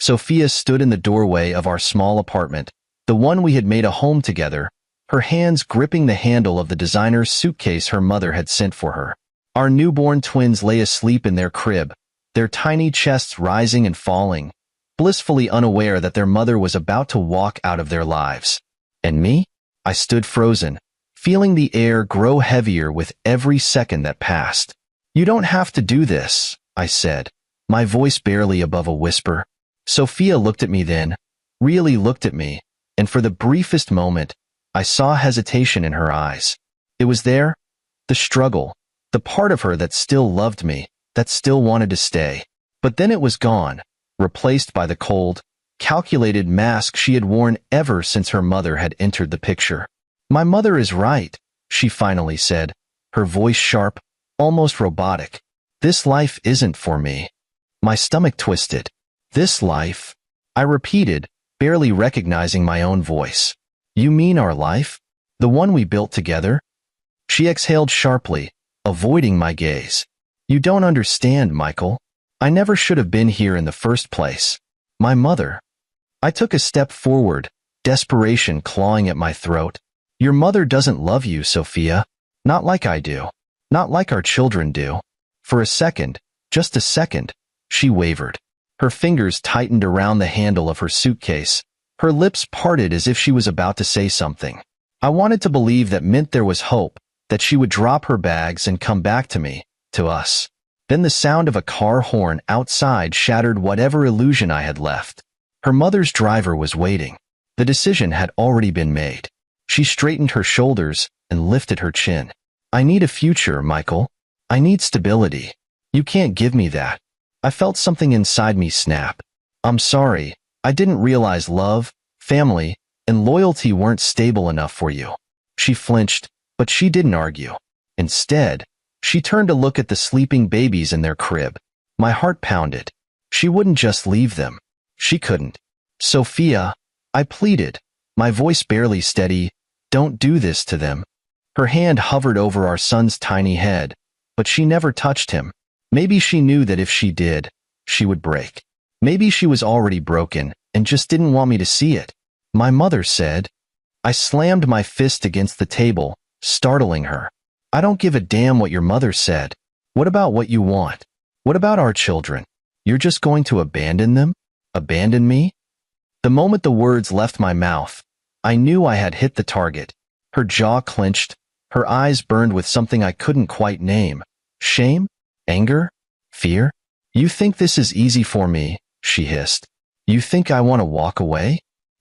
Sophia stood in the doorway of our small apartment, the one we had made a home together, her hands gripping the handle of the designer suitcase her mother had sent for her. Our newborn twins lay asleep in their crib, their tiny chests rising and falling, blissfully unaware that their mother was about to walk out of their lives. And me? I stood frozen, feeling the air grow heavier with every second that passed. "You don't have to do this," I said, my voice barely above a whisper. Sophia looked at me then, really looked at me, and for the briefest moment, I saw hesitation in her eyes. It was there, the struggle, the part of her that still loved me, that still wanted to stay. But then it was gone, replaced by the cold, calculated mask she had worn ever since her mother had entered the picture. "My mother is right," she finally said, her voice sharp, almost robotic. "This life isn't for me." My stomach twisted. "This life?" I repeated, barely recognizing my own voice. "You mean our life? The one we built together?" She exhaled sharply, avoiding my gaze. "You don't understand, Michael. I never should have been here in the first place. My mother." I took a step forward, desperation clawing at my throat. "Your mother doesn't love you, Sophia. Not like I do. Not like our children do." For a second, just a second, she wavered. Her fingers tightened around the handle of her suitcase. Her lips parted as if she was about to say something. I wanted to believe that meant there was hope, that she would drop her bags and come back to me, to us. Then the sound of a car horn outside shattered whatever illusion I had left. Her mother's driver was waiting. The decision had already been made. She straightened her shoulders and lifted her chin. "I need a future, Michael. I need stability. You can't give me that." I felt something inside me snap. "I'm sorry, I didn't realize love, family, and loyalty weren't stable enough for you." She flinched, but she didn't argue. Instead, she turned to look at the sleeping babies in their crib. My heart pounded. She wouldn't just leave them. She couldn't. "Sophia," I pleaded, my voice barely steady, "don't do this to them." Her hand hovered over our son's tiny head, but she never touched him. Maybe she knew that if she did, she would break. Maybe she was already broken and just didn't want me to see it. "My mother said." I slammed my fist against the table, startling her. "I don't give a damn what your mother said. What about what you want? What about our children? You're just going to abandon them? Abandon me?" The moment the words left my mouth, I knew I had hit the target. Her jaw clenched, her eyes burned with something I couldn't quite name. Shame? Anger? Fear? "You think this is easy for me," she hissed. "You think I want to walk away?"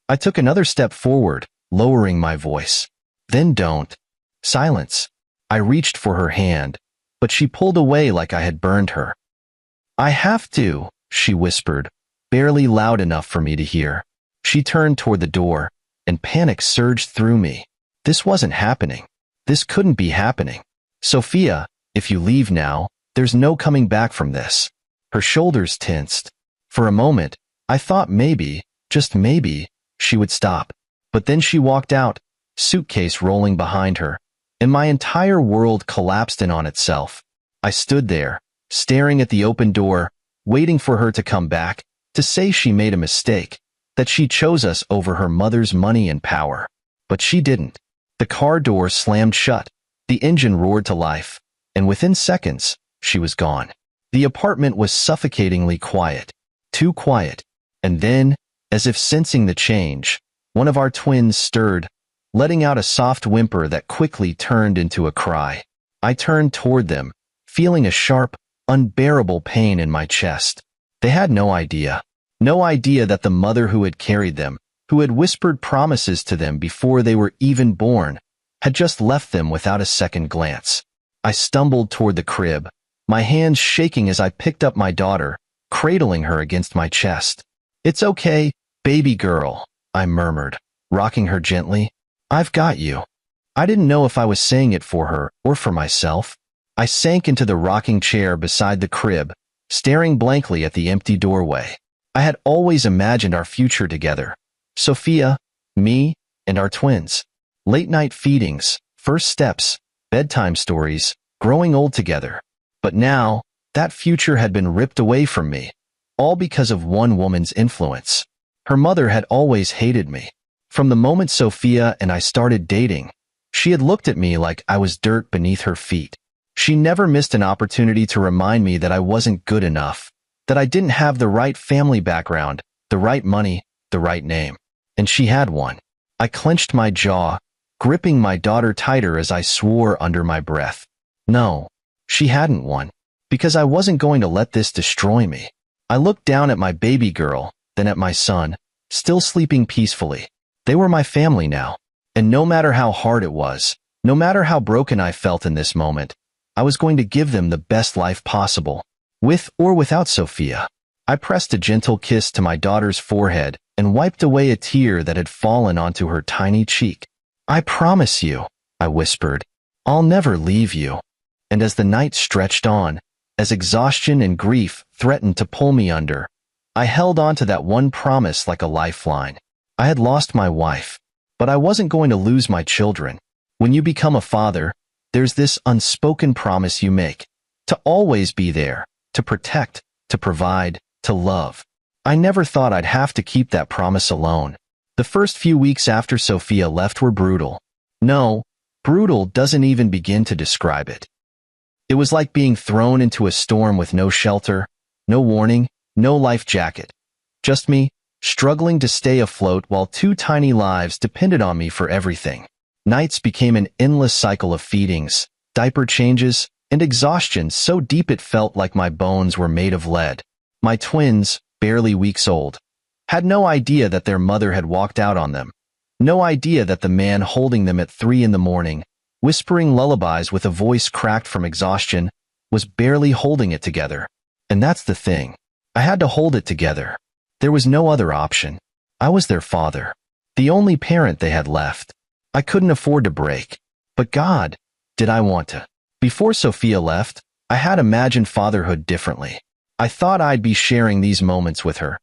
I took another step forward, lowering my voice. "Then don't." Silence. I reached for her hand, but she pulled away like I had burned her. "I have to," she whispered, barely loud enough for me to hear. She turned toward the door, and panic surged through me. This wasn't happening. This couldn't be happening. "Sophia, if you leave now, there's no coming back from this." Her shoulders tensed. For a moment, I thought maybe, just maybe, she would stop. But then she walked out, suitcase rolling behind her, and my entire world collapsed in on itself. I stood there, staring at the open door, waiting for her to come back, to say she made a mistake, that she chose us over her mother's money and power. But she didn't. The car door slammed shut, the engine roared to life, and within seconds, she was gone. The apartment was suffocatingly quiet, too quiet, and then, as if sensing the change, one of our twins stirred, letting out a soft whimper that quickly turned into a cry. I turned toward them, feeling a sharp, unbearable pain in my chest. They had no idea that the mother who had carried them, who had whispered promises to them before they were even born, had just left them without a second glance. I stumbled toward the crib, my hands shaking as I picked up my daughter, cradling her against my chest. "It's okay, baby girl," I murmured, rocking her gently. "I've got you." I didn't know if I was saying it for her or for myself. I sank into the rocking chair beside the crib, staring blankly at the empty doorway. I had always imagined our future together. Sophia, me, and our twins. Late-night feedings, first steps, bedtime stories, growing old together. But now, that future had been ripped away from me. all because of one woman's influence. Her mother had always hated me. From the moment Sophia and I started dating, she had looked at me like I was dirt beneath her feet. She never missed an opportunity to remind me that I wasn't good enough, that I didn't have the right family background, the right money, the right name. And she had one. I clenched my jaw, gripping my daughter tighter as I swore under my breath. No, she hadn't one, because I wasn't going to let this destroy me. I looked down at my baby girl, then at my son, still sleeping peacefully. They were my family now, and no matter how hard it was, no matter how broken I felt in this moment, I was going to give them the best life possible, with or without Sophia. I pressed a gentle kiss to my daughter's forehead and wiped away a tear that had fallen onto her tiny cheek. "I promise you," I whispered, "I'll never leave you." And as the night stretched on, as exhaustion and grief threatened to pull me under, I held on to that one promise like a lifeline. I had lost my wife, but I wasn't going to lose my children. When you become a father, there's this unspoken promise you make, to always be there, to protect, to provide, to love. I never thought I'd have to keep that promise alone. The first few weeks after Sophia left were brutal. No, brutal doesn't even begin to describe it. It was like being thrown into a storm with no shelter, no warning, no life jacket. Just me, struggling to stay afloat while two tiny lives depended on me for everything. Nights became an endless cycle of feedings, diaper changes, and exhaustion so deep it felt like my bones were made of lead. My twins, barely weeks old, had no idea that their mother had walked out on them. No idea that the man holding them at 3 a.m, whispering lullabies with a voice cracked from exhaustion, was barely holding it together. And that's the thing. I had to hold it together. There was no other option. I was their father, the only parent they had left. I couldn't afford to break. But God, did I want to? Before Sophia left, I had imagined fatherhood differently. I thought I'd be sharing these moments with her,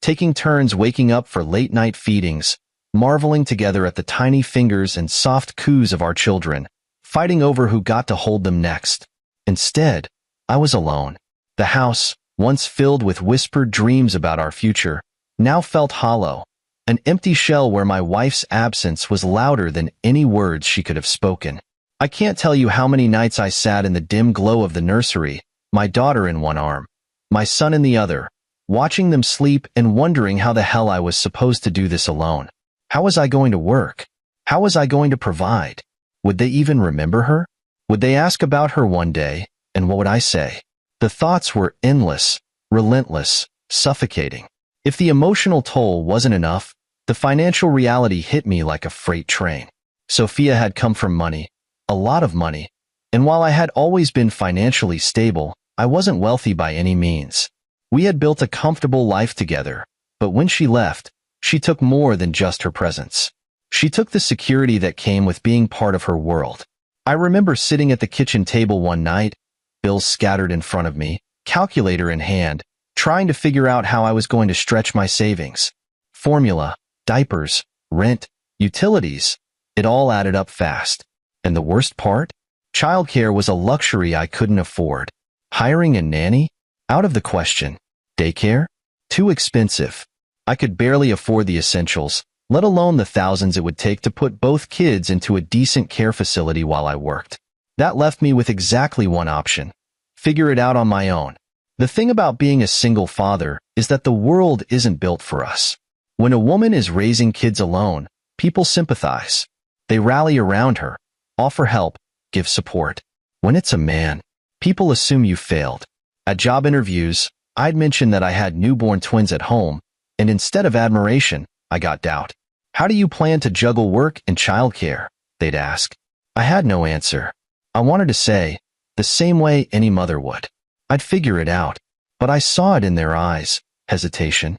taking turns waking up for late-night feedings, marveling together at the tiny fingers and soft coos of our children, fighting over who got to hold them next. Instead, I was alone. The house, once filled with whispered dreams about our future, now felt hollow, an empty shell where my wife's absence was louder than any words she could have spoken. I can't tell you how many nights I sat in the dim glow of the nursery, my daughter in one arm, my son in the other, watching them sleep and wondering how the hell I was supposed to do this alone. How was I going to work? How was I going to provide? Would they even remember her? Would they ask about her one day, and what would I say? The thoughts were endless, relentless, suffocating. If the emotional toll wasn't enough, the financial reality hit me like a freight train. Sophia had come from money, a lot of money, and while I had always been financially stable, I wasn't wealthy by any means. We had built a comfortable life together, but when she left, she took more than just her presence. She took the security that came with being part of her world. I remember sitting at the kitchen table one night, bills scattered in front of me, calculator in hand, trying to figure out how I was going to stretch my savings. Formula, diapers, rent, utilities, it all added up fast. And the worst part? Childcare was a luxury I couldn't afford. Hiring a nanny? Out of the question. Daycare? Too expensive. I could barely afford the essentials, let alone the thousands it would take to put both kids into a decent care facility while I worked. That left me with exactly one option. Figure it out on my own. The thing about being a single father is that the world isn't built for us. When a woman is raising kids alone, people sympathize. They rally around her, offer help, give support. When it's a man, people assume you failed. At job interviews, I'd mention that I had newborn twins at home, and instead of admiration, I got doubt. How do you plan to juggle work and childcare? They'd ask. I had no answer. I wanted to say, the same way any mother would. I'd figure it out, but I saw it in their eyes, hesitation.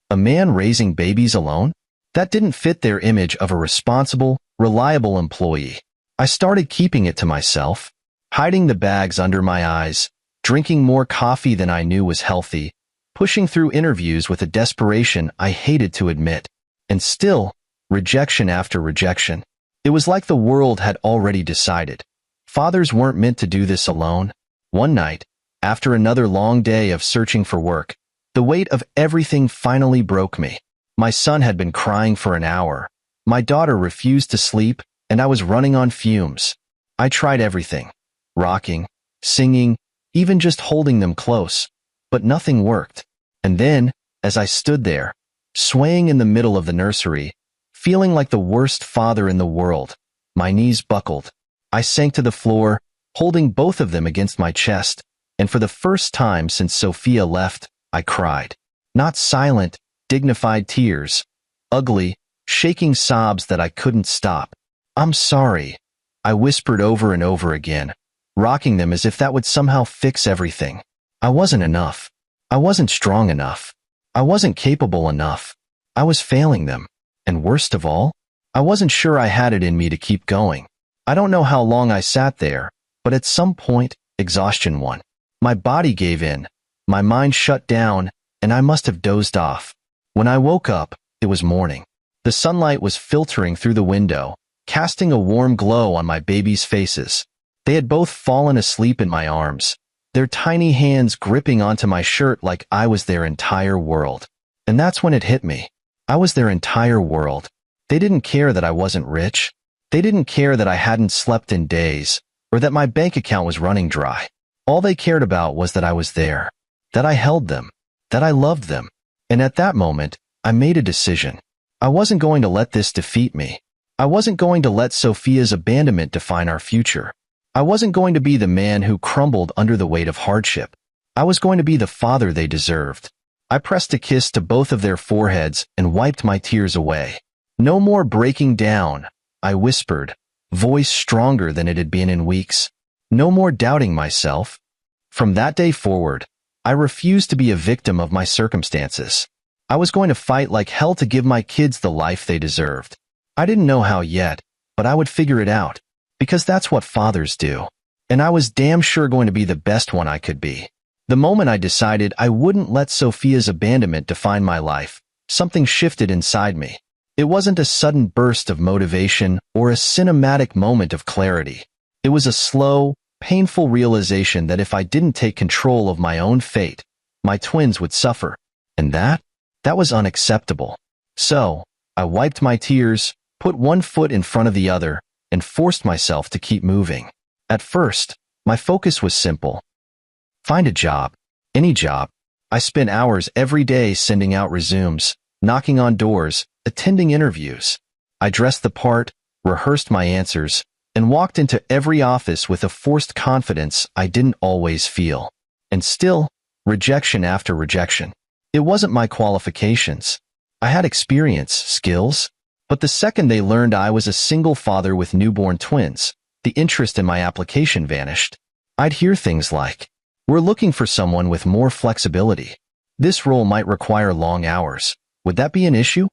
A man raising babies alone? That didn't fit their image of a responsible, reliable employee. I started keeping it to myself, hiding the bags under my eyes, drinking more coffee than I knew was healthy, pushing through interviews with a desperation I hated to admit. And still, rejection after rejection. It was like the world had already decided. Fathers weren't meant to do this alone. One night, after another long day of searching for work, The weight of everything finally broke me. My son had been crying for an hour. My daughter refused to sleep, and I was running on fumes. I tried everything. Rocking, singing, even just holding them close. But nothing worked. And then, as I stood there, swaying in the middle of the nursery, feeling like the worst father in the world, my knees buckled. I sank to the floor, holding both of them against my chest, and for the first time since Sophia left, I cried. Not silent, dignified tears. Ugly, shaking sobs that I couldn't stop. "I'm sorry," I whispered over and over again, rocking them as if that would somehow fix everything. I wasn't enough. I wasn't strong enough. I wasn't capable enough. I was failing them. And worst of all, I wasn't sure I had it in me to keep going. I don't know how long I sat there, but at some point, exhaustion won. My body gave in. My mind shut down, and I must have dozed off. When I woke up, it was morning. The sunlight was filtering through the window, casting a warm glow on my babies' faces. They had both fallen asleep in my arms, their tiny hands gripping onto my shirt like I was their entire world. And that's when it hit me. I was their entire world. They didn't care that I wasn't rich. They didn't care that I hadn't slept in days, or that my bank account was running dry. All they cared about was that I was there, that I held them, that I loved them. And at that moment, I made a decision. I wasn't going to let this defeat me. I wasn't going to let Sophia's abandonment define our future. I wasn't going to be the man who crumbled under the weight of hardship. I was going to be the father they deserved. I pressed a kiss to both of their foreheads and wiped my tears away. "No more breaking down," I whispered, voice stronger than it had been in weeks. "No more doubting myself." From that day forward, I refused to be a victim of my circumstances. I was going to fight like hell to give my kids the life they deserved. I didn't know how yet, but I would figure it out, because that's what fathers do. And I was damn sure going to be the best one I could be. The moment I decided I wouldn't let Sophia's abandonment define my life, something shifted inside me. It wasn't a sudden burst of motivation or a cinematic moment of clarity. It was a slow, painful realization that if I didn't take control of my own fate, my twins would suffer. And that was unacceptable. So, I wiped my tears, put one foot in front of the other, and forced myself to keep moving. At first, my focus was simple. Find a job. Any job. I spent hours every day sending out resumes, knocking on doors, attending interviews. I dressed the part, rehearsed my answers, and walked into every office with a forced confidence I didn't always feel. And still, rejection after rejection. It wasn't my qualifications. I had experience, skills, but the second they learned I was a single father with newborn twins, the interest in my application vanished. I'd hear things like, "We're looking for someone with more flexibility. This role might require long hours. Would that be an issue?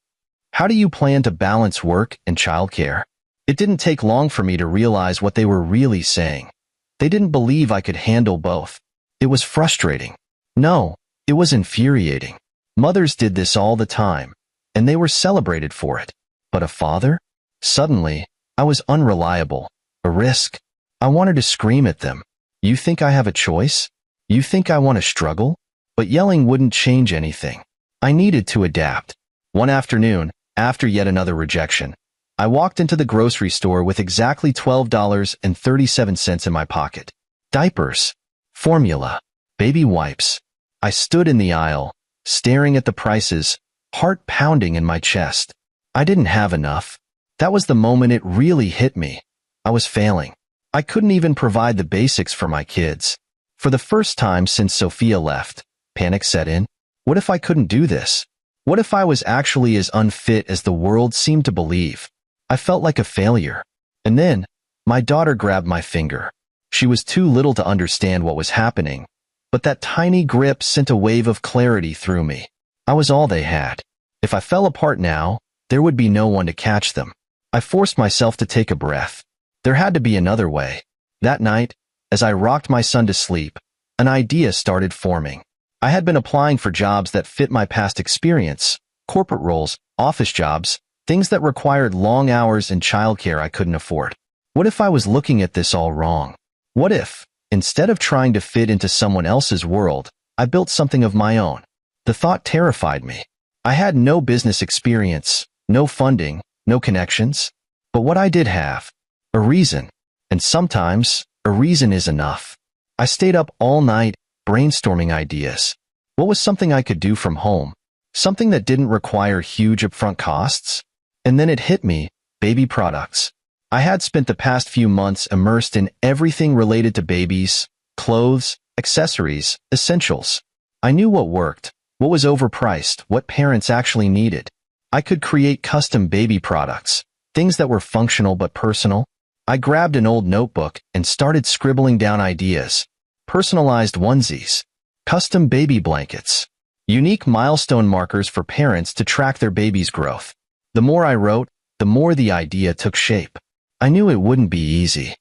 How do you plan to balance work and childcare?" It didn't take long for me to realize what they were really saying. They didn't believe I could handle both. It was frustrating. No, it was infuriating. Mothers did this all the time, and they were celebrated for it. But a father? Suddenly, I was unreliable, a risk. I wanted to scream at them. "You think I have a choice? You think I want to struggle?" But yelling wouldn't change anything. I needed to adapt. One afternoon, after yet another rejection, I walked into the grocery store with exactly $12.37 in my pocket. Diapers, formula, baby wipes. I stood in the aisle, staring at the prices, heart pounding in my chest. I didn't have enough. That was the moment it really hit me. I was failing. I couldn't even provide the basics for my kids. For the first time since Sophia left, panic set in. What if I couldn't do this? What if I was actually as unfit as the world seemed to believe? I felt like a failure. And then, my daughter grabbed my finger. She was too little to understand what was happening, but that tiny grip sent a wave of clarity through me. I was all they had. If I fell apart now, there would be no one to catch them. I forced myself to take a breath. There had to be another way. That night, as I rocked my son to sleep, an idea started forming. I had been applying for jobs that fit my past experience, corporate roles, office jobs, things that required long hours and childcare I couldn't afford. What if I was looking at this all wrong? What if, instead of trying to fit into someone else's world, I built something of my own? The thought terrified me. I had no business experience, no funding, no connections. But what I did have, a reason. And sometimes, a reason is enough. I stayed up all night, brainstorming ideas. What was something I could do from home? Something that didn't require huge upfront costs? And then it hit me, baby products. I had spent the past few months immersed in everything related to babies, clothes, accessories, essentials. I knew what worked, what was overpriced, what parents actually needed. I could create custom baby products, things that were functional but personal. I grabbed an old notebook and started scribbling down ideas. Personalized onesies, custom baby blankets, unique milestone markers for parents to track their baby's growth. The more I wrote, the more the idea took shape. I knew it wouldn't be easy.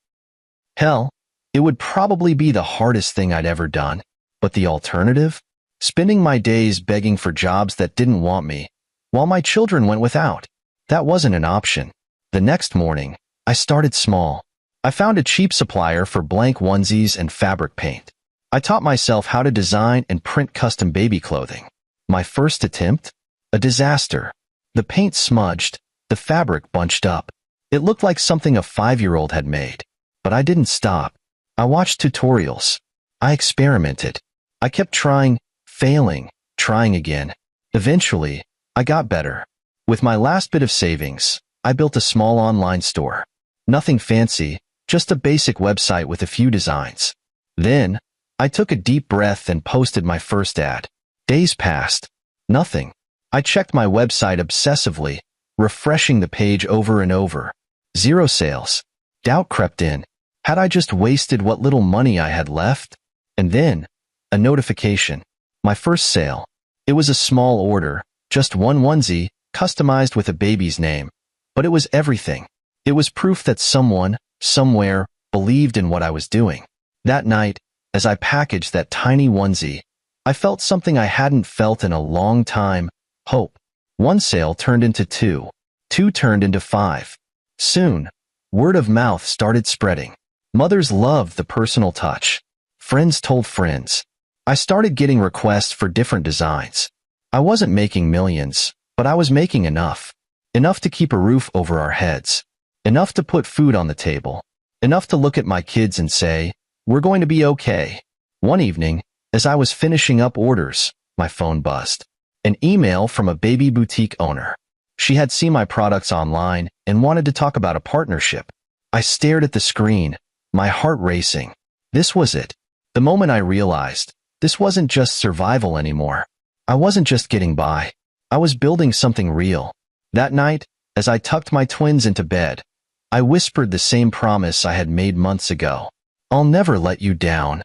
Hell, it would probably be the hardest thing I'd ever done. But the alternative? Spending my days begging for jobs that didn't want me, while my children went without. That wasn't an option. The next morning, I started small. I found a cheap supplier for blank onesies and fabric paint. I taught myself how to design and print custom baby clothing. My first attempt? A disaster. The paint smudged, the fabric bunched up. It looked like something a 5-year-old had made. But I didn't stop. I watched tutorials. I experimented. I kept trying, failing, trying again. Eventually, I got better. With my last bit of savings, I built a small online store. Nothing fancy, just a basic website with a few designs. Then, I took a deep breath and posted my first ad. Days passed. Nothing. I checked my website obsessively, refreshing the page over and over. Zero sales. Doubt crept in. Had I just wasted what little money I had left? And then, a notification. My first sale. It was a small order, just one onesie, customized with a baby's name. But it was everything. It was proof that someone, somewhere, believed in what I was doing. That night, as I packaged that tiny onesie, I felt something I hadn't felt in a long time, hope. One sale turned into 2. 2 turned into 5. Soon, word of mouth started spreading. Mothers loved the personal touch. Friends told friends. I started getting requests for different designs. I wasn't making millions, but I was making enough. Enough to keep a roof over our heads. Enough to put food on the table. Enough to look at my kids and say, "We're going to be okay." One evening, as I was finishing up orders, my phone buzzed. An email from a baby boutique owner. She had seen my products online and wanted to talk about a partnership. I stared at the screen, my heart racing. This was it. The moment I realized, this wasn't just survival anymore. I wasn't just getting by. I was building something real. That night, as I tucked my twins into bed, I whispered the same promise I had made months ago. I'll never let you down.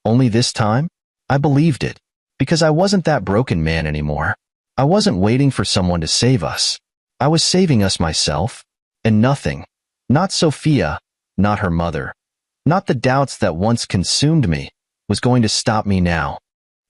Only this time, I believed it. Because I wasn't that broken man anymore. I wasn't waiting for someone to save us. I was saving us myself. And nothing, not Sophia, not her mother, not the doubts that once consumed me, was going to stop me now.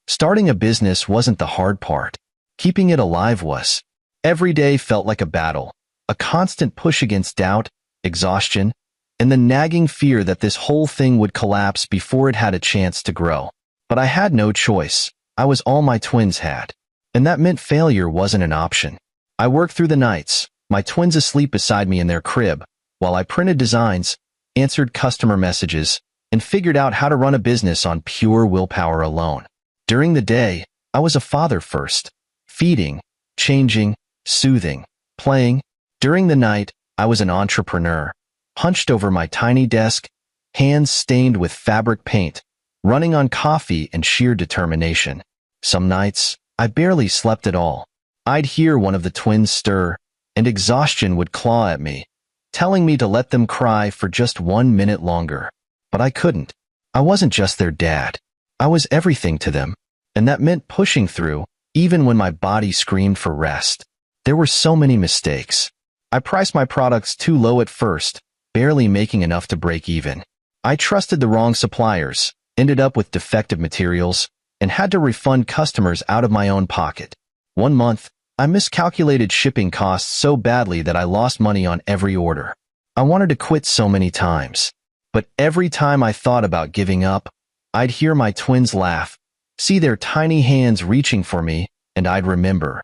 Starting a business wasn't the hard part. Keeping it alive was. Every day felt like a battle, a constant push against doubt, exhaustion, and the nagging fear that this whole thing would collapse before it had a chance to grow. But I had no choice. I was all my twins had. And that meant failure wasn't an option. I worked through the nights, my twins asleep beside me in their crib, while I printed designs, answered customer messages, and figured out how to run a business on pure willpower alone. During the day, I was a father first, feeding, changing, soothing, playing. During the night, I was an entrepreneur, hunched over my tiny desk, hands stained with fabric paint, running on coffee and sheer determination. Some nights, I barely slept at all. I'd hear one of the twins stir, and exhaustion would claw at me, telling me to let them cry for just 1 minute longer. But I couldn't. I wasn't just their dad. I was everything to them, and that meant pushing through, even when my body screamed for rest. There were so many mistakes. I priced my products too low at first, barely making enough to break even. I trusted the wrong suppliers, ended up with defective materials, and had to refund customers out of my own pocket. One month, I miscalculated shipping costs so badly that I lost money on every order. I wanted to quit so many times. But every time I thought about giving up, I'd hear my twins laugh, see their tiny hands reaching for me, and I'd remember.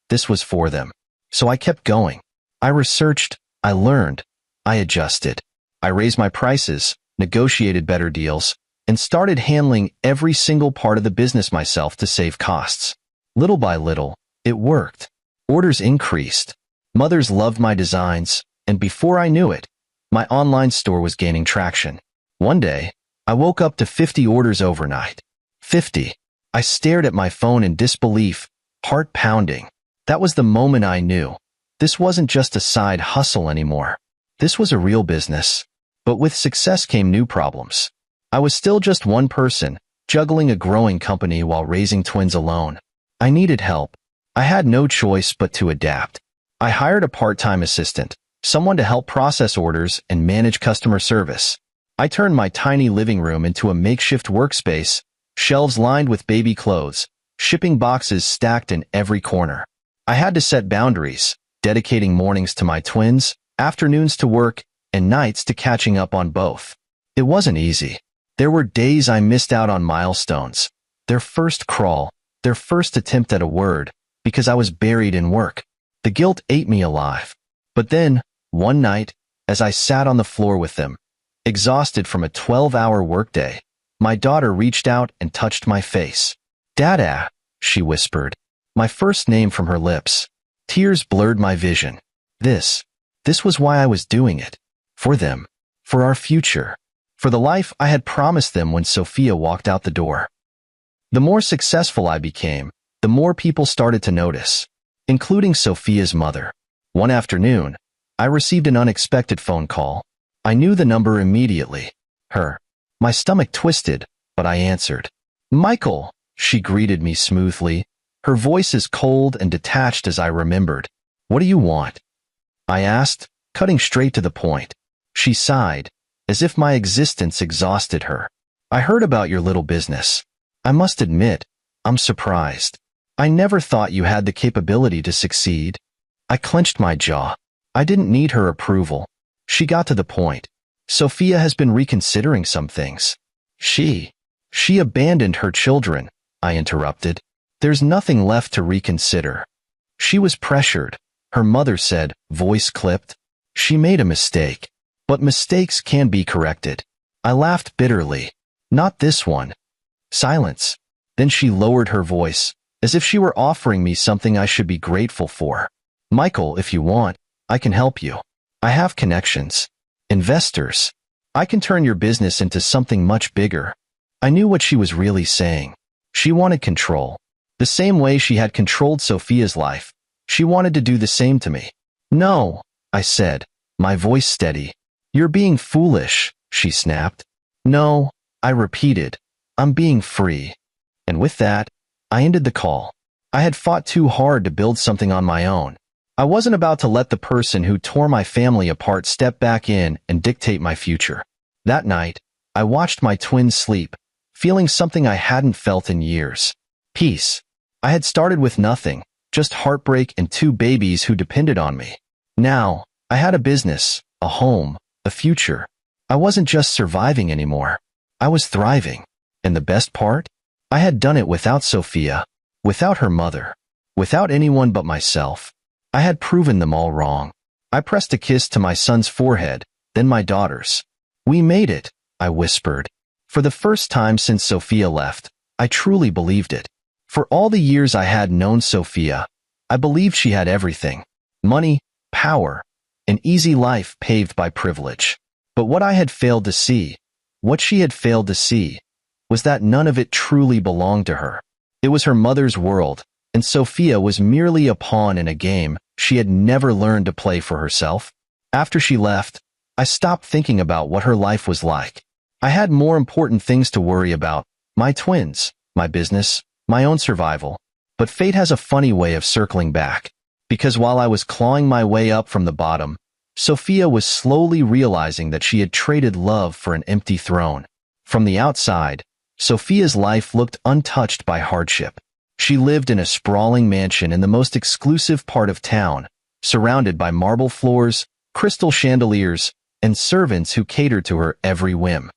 This was for them. So I kept going. I researched, I learned, I adjusted. I raised my prices, negotiated better deals, and started handling every single part of the business myself to save costs. Little by little, it worked. Orders increased. Mothers loved my designs, and before I knew it, my online store was gaining traction. One day, I woke up to 50 orders overnight. 50. I stared at my phone in disbelief, heart pounding. That was the moment I knew. This wasn't just a side hustle anymore. This was a real business. But with success came new problems. I was still just one person, juggling a growing company while raising twins alone. I needed help. I had no choice but to adapt. I hired a part-time assistant, someone to help process orders and manage customer service. I turned my tiny living room into a makeshift workspace, shelves lined with baby clothes, shipping boxes stacked in every corner. I had to set boundaries, dedicating mornings to my twins, afternoons to work, and nights to catching up on both. It wasn't easy. There were days I missed out on milestones, their first crawl, their first attempt at a word, because I was buried in work. The guilt ate me alive. But then, one night, as I sat on the floor with them, exhausted from a 12-hour workday, my daughter reached out and touched my face. "Dada," she whispered, my first name from her lips. Tears blurred my vision. This was why I was doing it. For them. For our future. For the life I had promised them when Sophia walked out the door. The more successful I became, the more people started to notice, including Sophia's mother. One afternoon, I received an unexpected phone call. I knew the number immediately. Her. My stomach twisted, but I answered. "Michael," she greeted me smoothly, her voice as cold and detached as I remembered. "What do you want?" I asked, cutting straight to the point. She sighed, as if my existence exhausted her. "I heard about your little business. I must admit, I'm surprised. I never thought you had the capability to succeed." I clenched my jaw. I didn't need her approval. She got to the point. "Sophia has been reconsidering some things." She abandoned her children," I interrupted. "There's nothing left to reconsider." She was pressured, her mother said, voice clipped. She made a mistake. But mistakes can be corrected. I laughed bitterly. "Not this one." Silence. Then she lowered her voice, as if she were offering me something I should be grateful for. "Michael, if you want, I can help you. I have connections. Investors. I can turn your business into something much bigger." I knew what she was really saying. She wanted control. The same way she had controlled Sophia's life. She wanted to do the same to me. "No," I said, my voice steady. "You're being foolish," she snapped. "No," I repeated. "I'm being free." And with that, I ended the call. I had fought too hard to build something on my own. I wasn't about to let the person who tore my family apart step back in and dictate my future. That night, I watched my twins sleep, feeling something I hadn't felt in years. Peace. I had started with nothing, just heartbreak and 2 babies who depended on me. Now, I had a business, a home, a future. I wasn't just surviving anymore. I was thriving. And the best part? I had done it without Sophia, without her mother, without anyone but myself. I had proven them all wrong. I pressed a kiss to my son's forehead, then my daughter's. "We made it," I whispered. For the first time since Sophia left, I truly believed it. For all the years I had known Sophia, I believed she had everything. Money, power, an easy life paved by privilege. But what I had failed to see, what she had failed to see, was that none of it truly belonged to her. It was her mother's world, and Sophia was merely a pawn in a game she had never learned to play for herself. After she left, I stopped thinking about what her life was like. I had more important things to worry about: my twins, my business, my own survival. But fate has a funny way of circling back. Because while I was clawing my way up from the bottom, Sophia was slowly realizing that she had traded love for an empty throne. From the outside, Sophia's life looked untouched by hardship. She lived in a sprawling mansion in the most exclusive part of town, surrounded by marble floors, crystal chandeliers, and servants who catered to her every whim.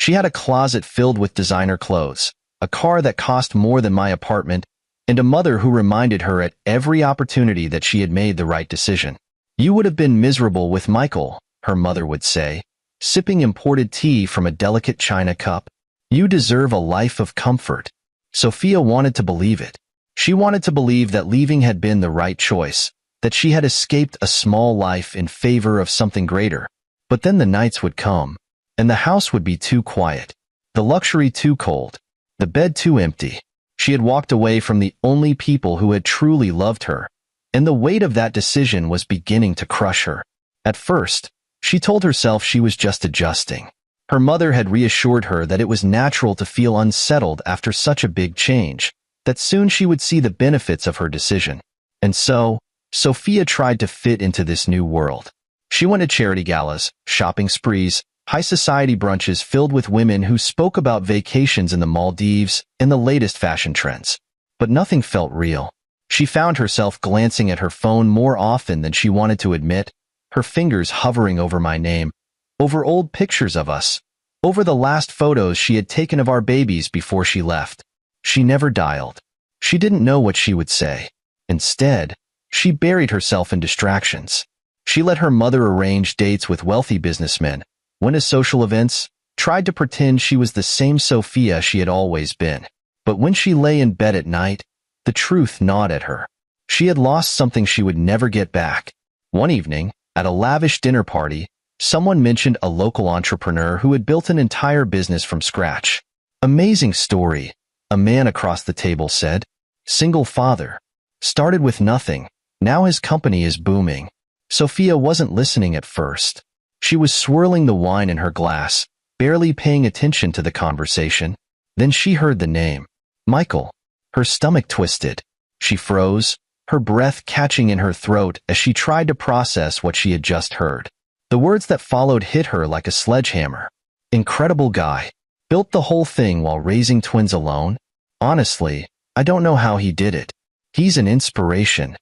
She had a closet filled with designer clothes, a car that cost more than my apartment, and a mother who reminded her at every opportunity that she had made the right decision. "You would have been miserable with Michael," her mother would say, sipping imported tea from a delicate china cup. "You deserve a life of comfort." Sophia wanted to believe it. She wanted to believe that leaving had been the right choice, that she had escaped a small life in favor of something greater. But then the nights would come, and the house would be too quiet, the luxury too cold, the bed too empty. She had walked away from the only people who had truly loved her, and the weight of that decision was beginning to crush her. At first, she told herself she was just adjusting. Her mother had reassured her that it was natural to feel unsettled after such a big change, that soon she would see the benefits of her decision. And so, Sophia tried to fit into this new world. She went to charity galas, shopping sprees, high society brunches filled with women who spoke about vacations in the Maldives and the latest fashion trends. But nothing felt real. She found herself glancing at her phone more often than she wanted to admit, her fingers hovering over my name, over old pictures of us, over the last photos she had taken of our babies before she left. She never dialed. She didn't know what she would say. Instead, she buried herself in distractions. She let her mother arrange dates with wealthy businessmen, went to social events, tried to pretend she was the same Sophia she had always been. But when she lay in bed at night, the truth gnawed at her. She had lost something she would never get back. One evening, at a lavish dinner party, someone mentioned a local entrepreneur who had built an entire business from scratch. "Amazing story," a man across the table said. "Single father. Started with nothing. Now his company is booming." Sophia wasn't listening at first. She was swirling the wine in her glass, barely paying attention to the conversation. Then she heard the name. Michael. Her stomach twisted. She froze, her breath catching in her throat as she tried to process what she had just heard. The words that followed hit her like a sledgehammer. Incredible guy. Built the whole thing while raising twins alone? Honestly, I don't know how he did it. He's an inspiration.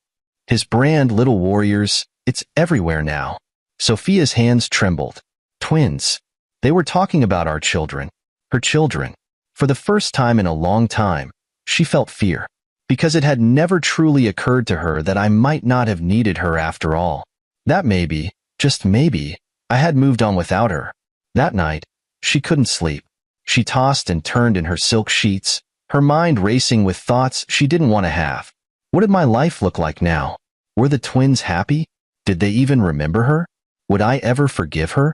His brand, Little Warriors, it's everywhere now. Sophia's hands trembled. Twins. They were talking about our children. Her children. For the first time in a long time, she felt fear. Because it had never truly occurred to her that I might not have needed her after all. That maybe, just maybe, I had moved on without her. That night, she couldn't sleep. She tossed and turned in her silk sheets, her mind racing with thoughts she didn't want to have. What did my life look like now? Were the twins happy? Did they even remember her? Would I ever forgive her?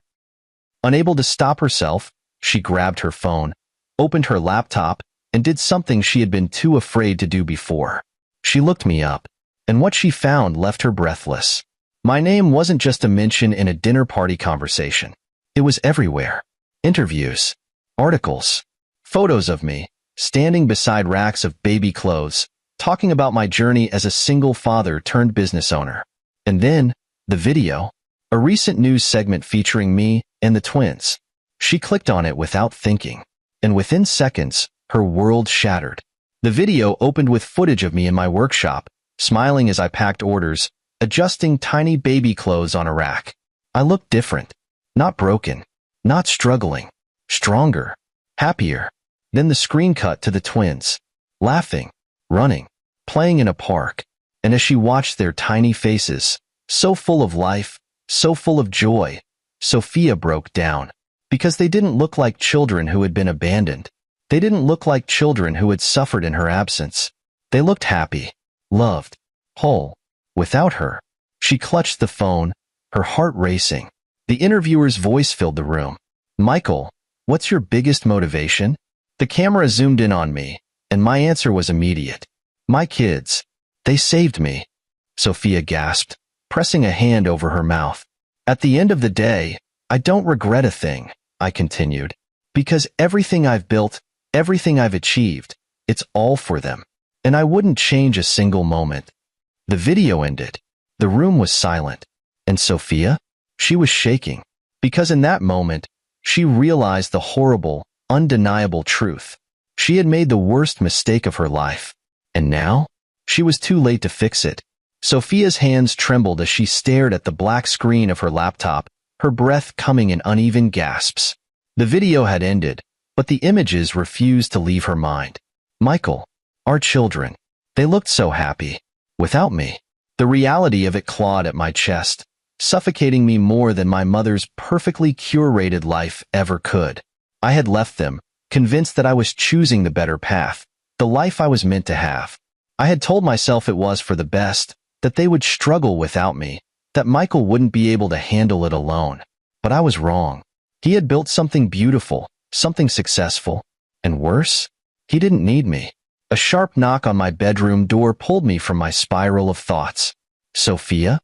Unable to stop herself, she grabbed her phone, opened her laptop, and did something she had been too afraid to do before. She looked me up, and what she found left her breathless. My name wasn't just a mention in a dinner party conversation. It was everywhere. Interviews, articles, photos of me, standing beside racks of baby clothes, talking about my journey as a single father turned business owner. And then, the video, a recent news segment featuring me and the twins. She clicked on it without thinking, and within seconds, her world shattered. The video opened with footage of me in my workshop, smiling as I packed orders, adjusting tiny baby clothes on a rack. I looked different. Not broken. Not struggling. Stronger. Happier. Then the screen cut to the twins. Laughing. Running. Playing in a park. And as she watched their tiny faces, so full of life, so full of joy, Sophia broke down. Because they didn't look like children who had been abandoned. They didn't look like children who had suffered in her absence. They looked happy, loved, whole. Without her, she clutched the phone, her heart racing. The interviewer's voice filled the room. Michael, what's your biggest motivation? The camera zoomed in on me, and my answer was immediate. My kids. They saved me. Sophia gasped, pressing a hand over her mouth. At the end of the day, I don't regret a thing, I continued. Because everything I've built, everything I've achieved, it's all for them. And I wouldn't change a single moment. The video ended. The room was silent. And Sophia? She was shaking. Because in that moment, she realized the horrible, undeniable truth. She had made the worst mistake of her life. And now? She was too late to fix it. Sophia's hands trembled as she stared at the black screen of her laptop, her breath coming in uneven gasps. The video had ended, but the images refused to leave her mind. Michael. Our children. They looked so happy. Without me. The reality of it clawed at my chest, suffocating me more than my mother's perfectly curated life ever could. I had left them, convinced that I was choosing the better path, the life I was meant to have. I had told myself it was for the best, that they would struggle without me, that Michael wouldn't be able to handle it alone. But I was wrong. He had built something beautiful, something successful. And worse, he didn't need me. A sharp knock on my bedroom door pulled me from my spiral of thoughts. Sophia?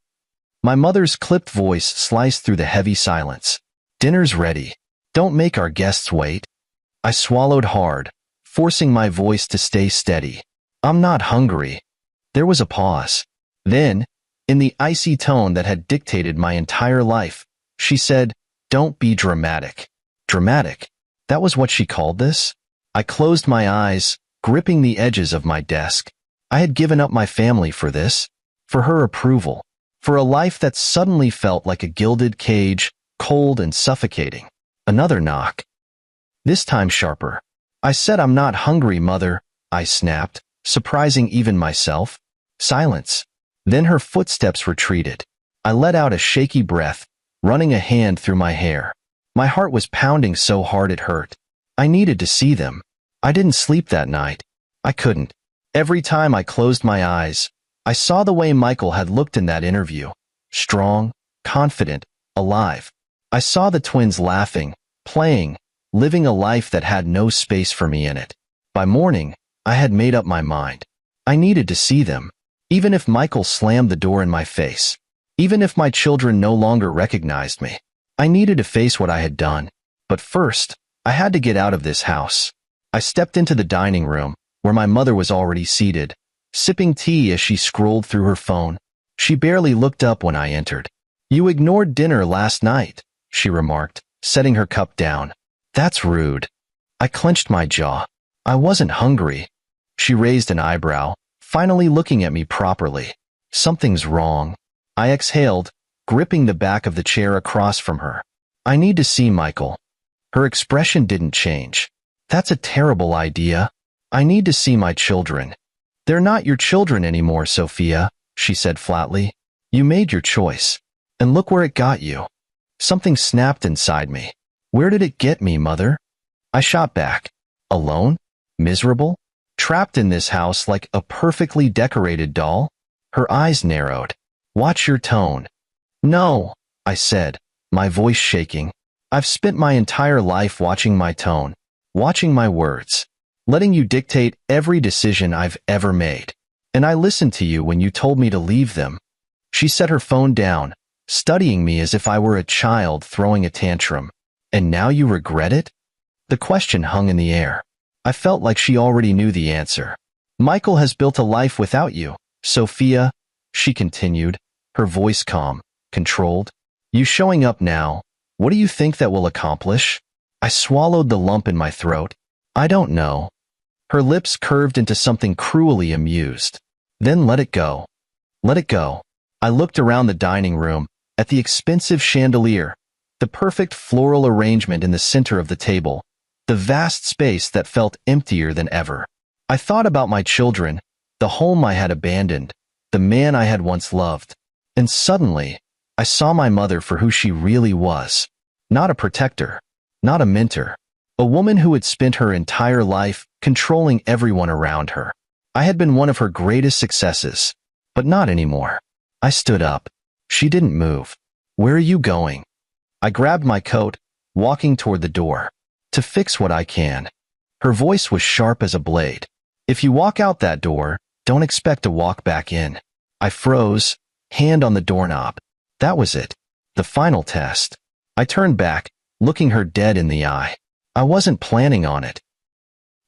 My mother's clipped voice sliced through the heavy silence. Dinner's ready. Don't make our guests wait. I swallowed hard, forcing my voice to stay steady. I'm not hungry. There was a pause. Then, in the icy tone that had dictated my entire life, she said, "Don't be dramatic." Dramatic? That was what she called this? I closed my eyes, gripping the edges of my desk. I had given up my family for this, for her approval, for a life that suddenly felt like a gilded cage, cold and suffocating. Another knock. This time sharper. I said, "I'm not hungry, Mother," I snapped, surprising even myself. Silence. Then her footsteps retreated. I let out a shaky breath, running a hand through my hair. My heart was pounding so hard it hurt. I needed to see them. I didn't sleep that night. I couldn't. Every time I closed my eyes, I saw the way Michael had looked in that interview. Strong, confident, alive. I saw the twins laughing, playing, living a life that had no space for me in it. By morning, I had made up my mind. I needed to see them. Even if Michael slammed the door in my face. Even if my children no longer recognized me. I needed to face what I had done. But first, I had to get out of this house. I stepped into the dining room, where my mother was already seated, sipping tea as she scrolled through her phone. She barely looked up when I entered. "You ignored dinner last night," she remarked, setting her cup down. "That's rude." I clenched my jaw. "I wasn't hungry." She raised an eyebrow, finally looking at me properly. "Something's wrong." I exhaled, gripping the back of the chair across from her. "I need to see Michael." Her expression didn't change. "That's a terrible idea. I need to see my children." "They're not your children anymore, Sophia," she said flatly. "You made your choice. And look where it got you." Something snapped inside me. "Where did it get me, Mother?" I shot back. "Alone? Miserable? Trapped in this house like a perfectly decorated doll?" Her eyes narrowed. "Watch your tone." "No," I said, my voice shaking. "I've spent my entire life watching my tone, watching my words, letting you dictate every decision I've ever made. And I listened to you when you told me to leave them." She set her phone down, studying me as if I were a child throwing a tantrum. "And now you regret it?" The question hung in the air. I felt like she already knew the answer. "Michael has built a life without you, Sophia," she continued, her voice calm, controlled. "You showing up now, what do you think that will accomplish?" I swallowed the lump in my throat. "I don't know." Her lips curved into something cruelly amused. "Then let it go. Let it go." I looked around the dining room, at the expensive chandelier, the perfect floral arrangement in the center of the table, the vast space that felt emptier than ever. I thought about my children, the home I had abandoned, the man I had once loved. And suddenly, I saw my mother for who she really was. Not a protector, not a mentor, a woman who had spent her entire life controlling everyone around her. I had been one of her greatest successes, but not anymore. I stood up. She didn't move. "Where are you going?" I grabbed my coat, walking toward the door. "To fix what I can." Her voice was sharp as a blade. "If you walk out that door, don't expect to walk back in." I froze, hand on the doorknob. That was it. The final test. I turned back, looking her dead in the eye. I wasn't planning on it.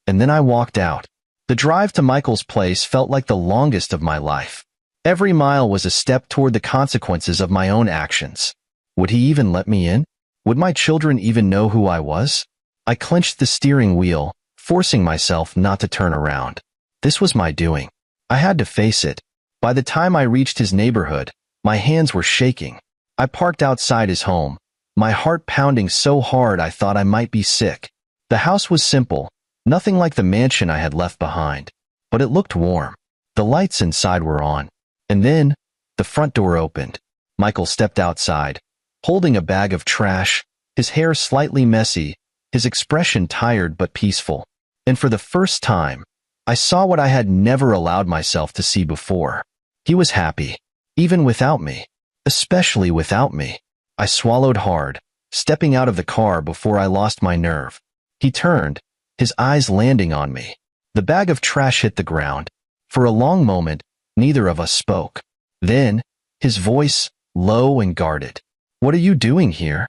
And then I walked out. The drive to Michael's place felt like the longest of my life. Every mile was a step toward the consequences of my own actions. Would he even let me in? Would my children even know who I was? I clenched the steering wheel, forcing myself not to turn around. This was my doing. I had to face it. By the time I reached his neighborhood, my hands were shaking. I parked outside his home, my heart pounding so hard I thought I might be sick. The house was simple, nothing like the mansion I had left behind, but it looked warm. The lights inside were on. And then, the front door opened. Michael stepped outside, holding a bag of trash, his hair slightly messy, his expression tired but peaceful. And for the first time, I saw what I had never allowed myself to see before. He was happy, even without me, especially without me. I swallowed hard, stepping out of the car before I lost my nerve. He turned, his eyes landing on me. The bag of trash hit the ground. For a long moment, neither of us spoke. Then, his voice, low and guarded. "What are you doing here?"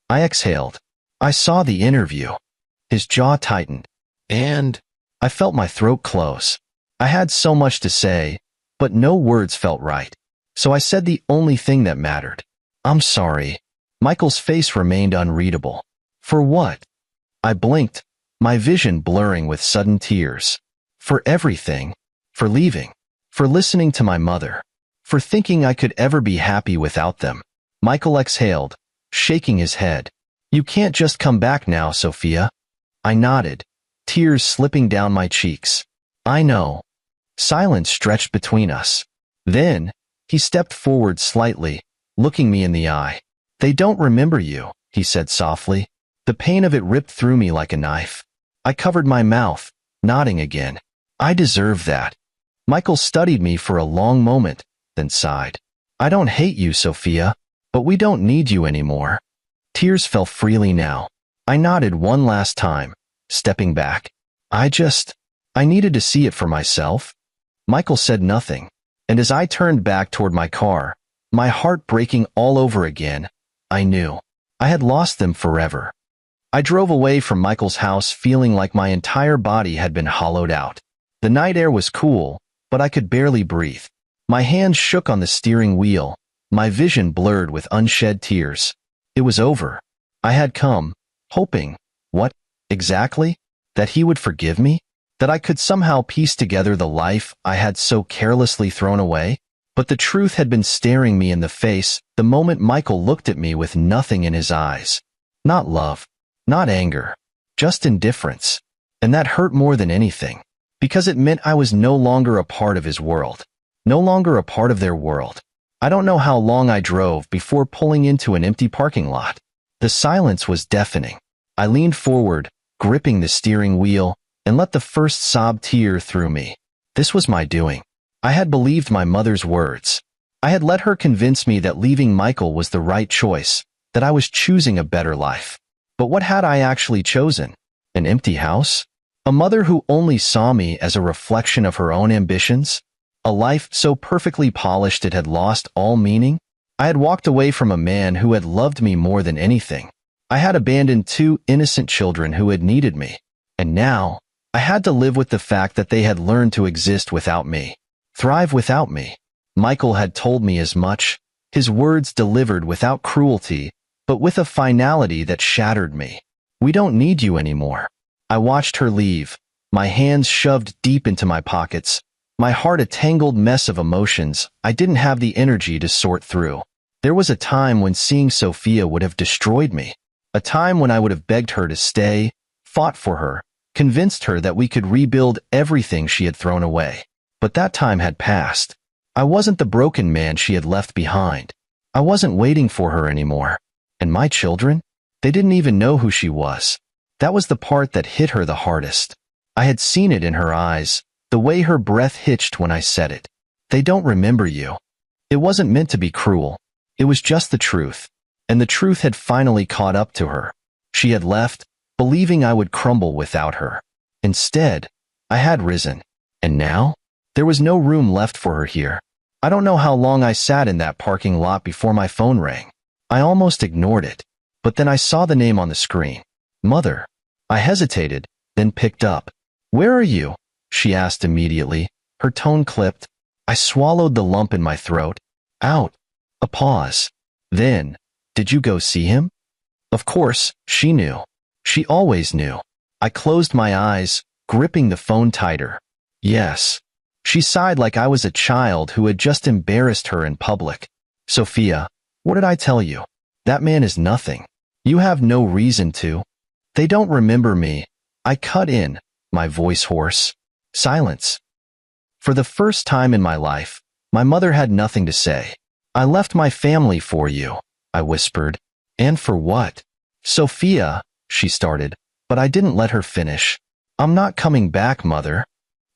I exhaled. I saw the interview. His jaw tightened, and I felt my throat close. I had so much to say, but no words felt right. So I said the only thing that mattered. "I'm sorry." Michael's face remained unreadable. "For what?" I blinked, my vision blurring with sudden tears. "For everything. For leaving. For listening to my mother. For thinking I could ever be happy without them." Michael exhaled, shaking his head. "You can't just come back now, Sophia." I nodded, tears slipping down my cheeks. "I know." Silence stretched between us. Then, he stepped forward slightly, looking me in the eye. "They don't remember you," he said softly. The pain of it ripped through me like a knife. I covered my mouth, nodding again. "I deserve that." Michael studied me for a long moment, then sighed. "I don't hate you, Sophia, but we don't need you anymore." Tears fell freely now. I nodded one last time, stepping back. I needed to see it for myself." Michael said nothing, and as I turned back toward my car, my heart breaking all over again, I knew I had lost them forever. I drove away from Michael's house feeling like my entire body had been hollowed out. The night air was cool, but I could barely breathe. My hands shook on the steering wheel, my vision blurred with unshed tears. It was over. I had come, hoping, what, exactly? That he would forgive me? That I could somehow piece together the life I had so carelessly thrown away? But the truth had been staring me in the face the moment Michael looked at me with nothing in his eyes. Not love, not anger, just indifference. And that hurt more than anything, because it meant I was no longer a part of his world, no longer a part of their world. I don't know how long I drove before pulling into an empty parking lot. The silence was deafening. I leaned forward, gripping the steering wheel, and let the first sob tear through me. This was my doing. I had believed my mother's words. I had let her convince me that leaving Michael was the right choice, that I was choosing a better life. But what had I actually chosen? An empty house? A mother who only saw me as a reflection of her own ambitions? A life so perfectly polished it had lost all meaning? I had walked away from a man who had loved me more than anything. I had abandoned 2 innocent children who had needed me. And now, I had to live with the fact that they had learned to exist without me, thrive without me. Michael had told me as much, his words delivered without cruelty, but with a finality that shattered me. "We don't need you anymore." I watched her leave, my hands shoved deep into my pockets, my heart a tangled mess of emotions I didn't have the energy to sort through. There was a time when seeing Sophia would have destroyed me, a time when I would have begged her to stay, fought for her, convinced her that we could rebuild everything she had thrown away. But that time had passed. I wasn't the broken man she had left behind. I wasn't waiting for her anymore. And my children? They didn't even know who she was. That was the part that hit her the hardest. I had seen it in her eyes, the way her breath hitched when I said it. "They don't remember you." It wasn't meant to be cruel. It was just the truth. And the truth had finally caught up to her. She had left, believing I would crumble without her. Instead, I had risen. And now, there was no room left for her here. I don't know how long I sat in that parking lot before my phone rang. I almost ignored it. But then I saw the name on the screen. Mother. I hesitated, then picked up. "Where are you?" she asked immediately, her tone clipped. I swallowed the lump in my throat. "Out." A pause. Then, "Did you go see him?" Of course, she knew. She always knew. I closed my eyes, gripping the phone tighter. "Yes." She sighed like I was a child who had just embarrassed her in public. "Sophia, what did I tell you? That man is nothing. You have no reason to." "They don't remember me." I cut in, my voice hoarse. Silence. For the first time in my life, my mother had nothing to say. "I left my family for you," I whispered. "And for what?" "Sophia," she started, but I didn't let her finish. "I'm not coming back, Mother."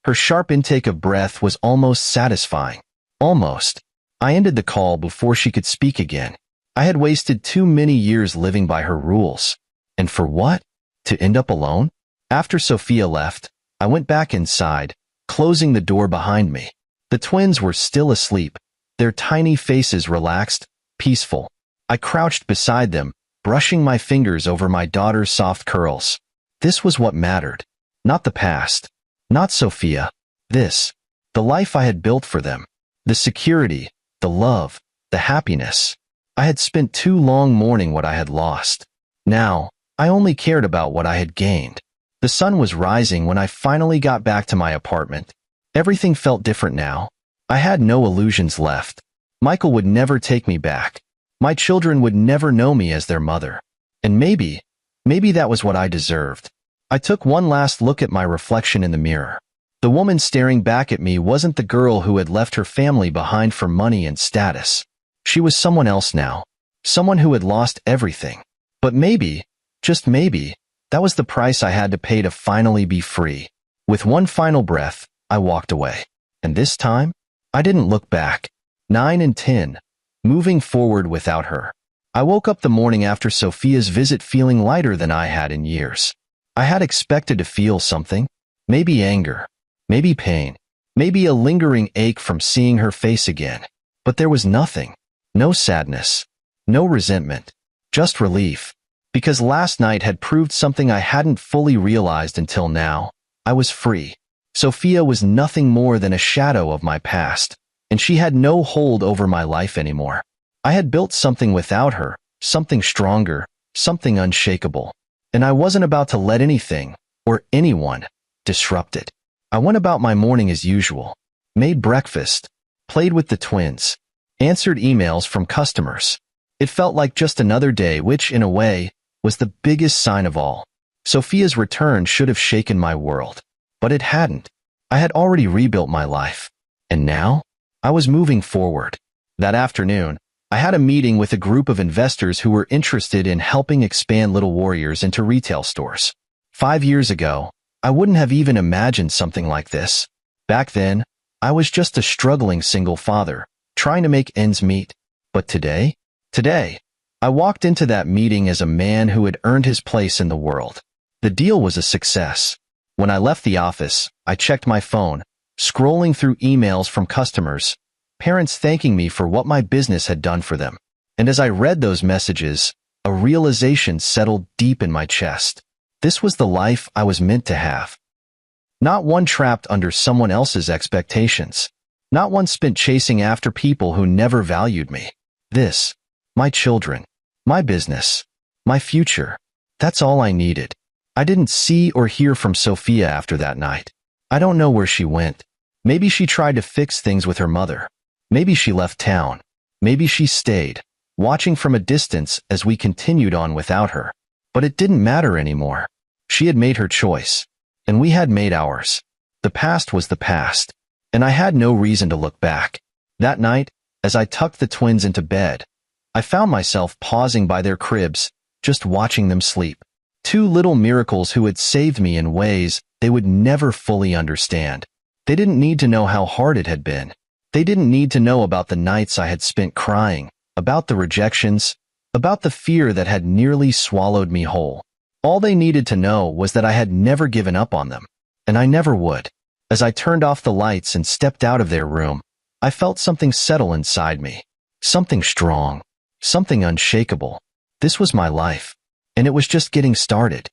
Her sharp intake of breath was almost satisfying. Almost. I ended the call before she could speak again. I had wasted too many years living by her rules. And for what? To end up alone? After Sophia left, I went back inside, closing the door behind me. The twins were still asleep, their tiny faces relaxed, peaceful. I crouched beside them, brushing my fingers over my daughter's soft curls. This was what mattered. Not the past. Not Sophia. This. The life I had built for them. The security, the love, the happiness. I had spent too long mourning what I had lost. Now, I only cared about what I had gained. The sun was rising when I finally got back to my apartment. Everything felt different now. I had no illusions left. Michael would never take me back. My children would never know me as their mother. And maybe that was what I deserved. I took one last look at my reflection in the mirror. The woman staring back at me wasn't the girl who had left her family behind for money and status. She was someone else now. Someone who had lost everything. But maybe, just maybe, that was the price I had to pay to finally be free. With one final breath, I walked away. And this time, I didn't look back. 9 and 10, moving forward without her. I woke up the morning after Sophia's visit feeling lighter than I had in years. I had expected to feel something. Maybe anger. Maybe pain. Maybe a lingering ache from seeing her face again. But there was nothing. No sadness. No resentment. Just relief. Because last night had proved something I hadn't fully realized until now. I was free. Sophia was nothing more than a shadow of my past, and she had no hold over my life anymore. I had built something without her, something stronger, something unshakable, and I wasn't about to let anything, or anyone, disrupt it. I went about my morning as usual, made breakfast, played with the twins, answered emails from customers. It felt like just another day, which, in a way, was the biggest sign of all. Sophia's return should have shaken my world. But it hadn't. I had already rebuilt my life. And now, I was moving forward. That afternoon, I had a meeting with a group of investors who were interested in helping expand Little Warriors into retail stores. 5 years ago, I wouldn't have even imagined something like this. Back then, I was just a struggling single father, trying to make ends meet. But today, I walked into that meeting as a man who had earned his place in the world. The deal was a success. When I left the office, I checked my phone, scrolling through emails from customers, parents thanking me for what my business had done for them. And as I read those messages, a realization settled deep in my chest. This was the life I was meant to have. Not one trapped under someone else's expectations. Not one spent chasing after people who never valued me. This, my children, my business, my future. That's all I needed. I didn't see or hear from Sophia after that night. I don't know where she went. Maybe she tried to fix things with her mother. Maybe she left town. Maybe she stayed, watching from a distance as we continued on without her. But it didn't matter anymore. She had made her choice, and we had made ours. The past was the past, and I had no reason to look back. That night, as I tucked the twins into bed, I found myself pausing by their cribs, just watching them sleep. 2 little miracles who had saved me in ways they would never fully understand. They didn't need to know how hard it had been. They didn't need to know about the nights I had spent crying, about the rejections, about the fear that had nearly swallowed me whole. All they needed to know was that I had never given up on them, and I never would. As I turned off the lights and stepped out of their room, I felt something settle inside me. Something strong. Something unshakable. This was my life, and it was just getting started.